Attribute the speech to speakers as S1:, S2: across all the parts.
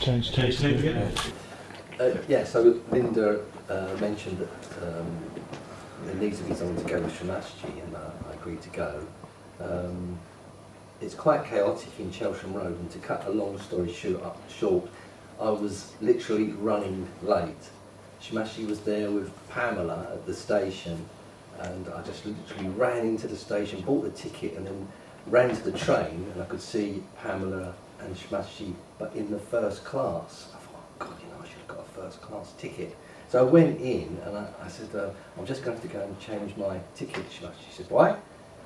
S1: Change taste again.
S2: Yeah, so Linda mentioned that there needs to be someone to go with Shri Mataji, and I agreed to go. It's quite chaotic in Chelsham Road, and to cut a long story short, I was literally running late. Shri Mataji was there with Pamela at the station, and I just literally ran into the station, bought the ticket, and then ran to the train, and I could see Pamela and Shri Mataji, but in the first class. I thought, oh God, I should have got a first class ticket. So I went in, and I said, I'm just going to go and change my ticket, Shri Mataji. She said, why?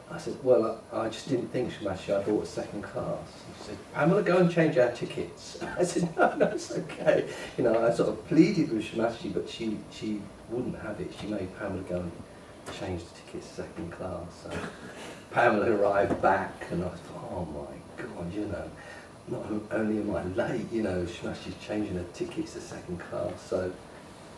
S2: I said, well, I just didn't think, Shri Mataji, I bought a second class. And she said, Pamela, go and change our tickets. I said, no, it's okay. I sort of pleaded with Shri Mataji, but she wouldn't have it. She made Pamela go and change the tickets second class. So Pamela arrived back, and I thought, oh my God, not only am I late, Shri Mataji's changing her tickets to second class. So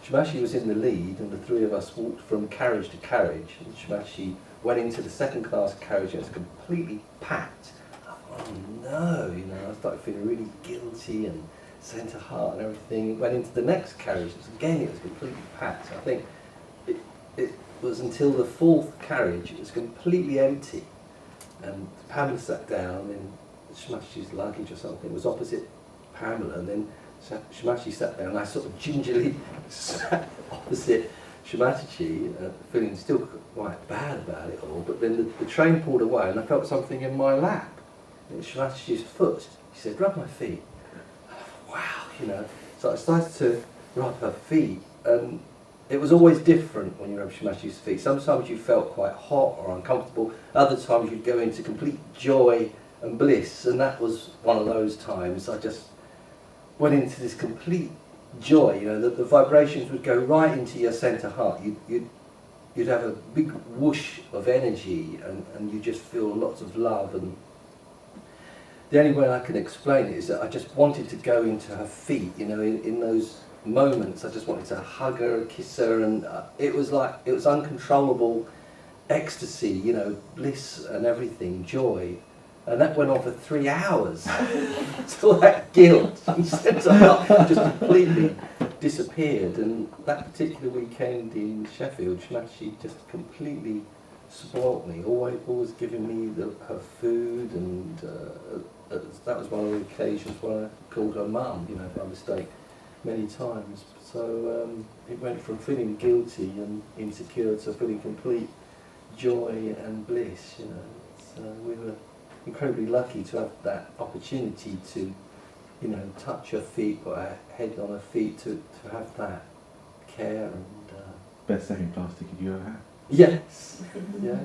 S2: Shri Mataji was in the lead, and the three of us walked from carriage to carriage, and Shri Mataji went into the second class carriage, and it was completely packed. I thought, oh no, I started feeling really guilty and centre heart and everything. Went into the next carriage, and it was completely packed. So I think it was until the fourth carriage, it was completely empty. And Pamela sat down, and Shri Mataji's luggage or something was opposite Pamela, and then Shri Mataji sat down, and I sort of gingerly sat opposite Shri Mataji, feeling still quite bad about it all, but then the train pulled away, and I felt something in my lap. And it was Shri Mataji's foot. She said, rub my feet. Wow, So I started to rub her feet, and it was always different when you rub Shri Mataji's feet. Sometimes you felt quite hot or uncomfortable, other times you'd go into complete joy and bliss, and that was one of those times. I just went into this complete joy, the vibrations would go right into your centre heart. You'd have a big whoosh of energy, and you just feel lots of love. And the only way I can explain it is that I just wanted to go into her feet, in those moments. I just wanted to hug her, kiss her, and it was uncontrollable ecstasy, bliss and everything, joy. And that went on for 3 hours. So that guilt and centre heart just completely disappeared. And that particular weekend in Sheffield, Shri Mataji just completely spoilt me, always giving me her food, and that was one of the occasions when I called her mum, by mistake, many times. So it went from feeling guilty and insecure to feeling complete joy and bliss, So we were incredibly lucky to have that opportunity to, touch her feet, put our head on her feet, to have that care and.
S1: Best second class ticket you ever had?
S2: Yes. Yeah.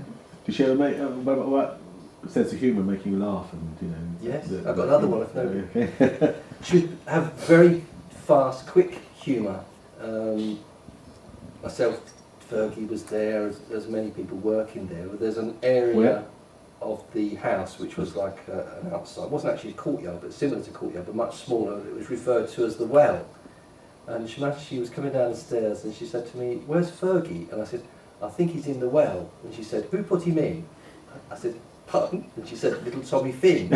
S1: Did she ever what sense of humour making you laugh and
S2: Yes, I've got another one if no. She would have very fast, quick humour. Myself, Fergie was there, as many people working there. But there's an area of the house which was like an outside, it wasn't actually a courtyard, but similar to a courtyard, but much smaller. It was referred to as the well. And she was coming down the stairs, and she said to me, where's Fergie? And I said, I think he's in the well. And she said, who put him in? I said, pardon? And she said, little Tommy Finn.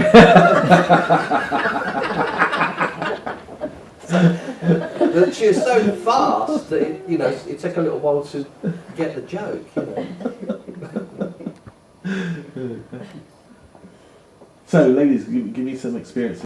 S2: But she was so fast that it took a little while to get the joke,
S1: So, ladies, give me some experience.